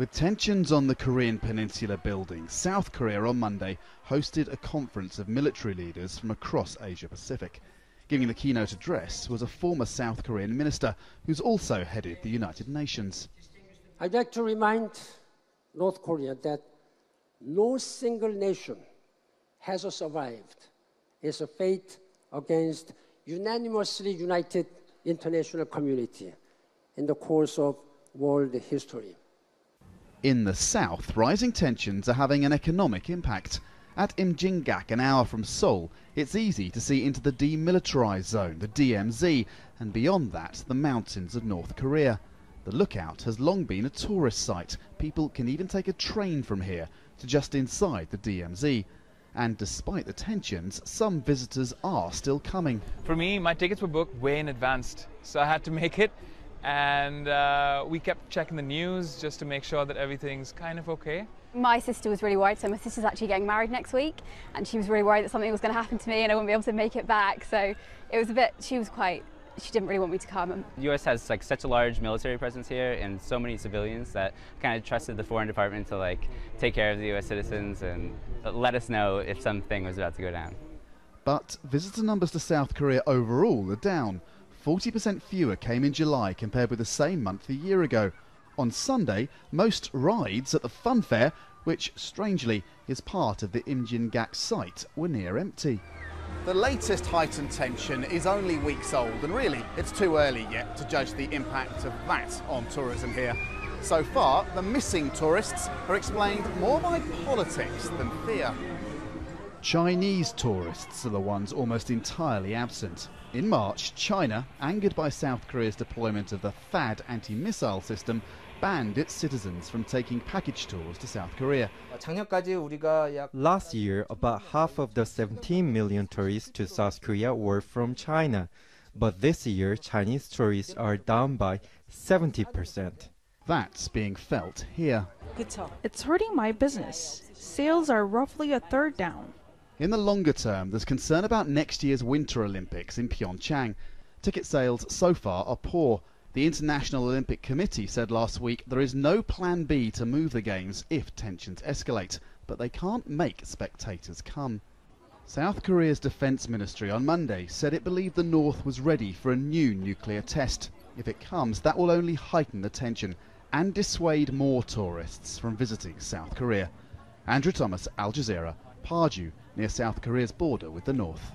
With tensions on the Korean peninsula building, South Korea on Monday hosted a conference of military leaders from across Asia-Pacific. Giving the keynote address was a former South Korean minister who's also headed the United Nations. I'd like to remind North Korea that no single nation has survived its fate against unanimously united international community in the course of world history. In the south, rising tensions are having an economic impact. At Imjinggak, an hour from Seoul, it's easy to see into the demilitarized zone, the DMZ, and beyond that, the mountains of North Korea. The lookout has long been a tourist site. People can even take a train from here to just inside the DMZ. And despite the tensions, some visitors are still coming. For me, my tickets were booked way in advance, so I had to make it. And we kept checking the news just to make sure that everything's kind of okay. My sister was really worried, so my sister's actually getting married next week, and she was really worried that something was going to happen to me and I wouldn't be able to make it back. So it was a bit, she didn't really want me to come. The U.S. has such a large military presence here and so many civilians that kind of trusted the Foreign Department to take care of the U.S. citizens and let us know if something was about to go down. But visitor numbers to South Korea overall are down. 40% fewer came in July compared with the same month a year ago. On Sunday, most rides at the fun fair, which strangely is part of the Imjinggak site, were near empty. The latest heightened tension is only weeks old, and really it's too early yet to judge the impact of that on tourism here. So far, the missing tourists are explained more by politics than fear. Chinese tourists are the ones almost entirely absent. In March, China, angered by South Korea's deployment of the THAAD anti-missile system, banned its citizens from taking package tours to South Korea. Last year, about half of the 17 million tourists to South Korea were from China. But this year, Chinese tourists are down by 70%. That's being felt here. It's hurting my business. Sales are roughly a third down. In the longer term, there's concern about next year's Winter Olympics in Pyeongchang. Ticket sales so far are poor. The International Olympic Committee said last week there is no plan B to move the Games if tensions escalate, but they can't make spectators come. South Korea's Defense Ministry on Monday said it believed the North was ready for a new nuclear test. If it comes, that will only heighten the tension and dissuade more tourists from visiting South Korea. Andrew Thomas, Al Jazeera, PAJU, near South Korea's border with the North.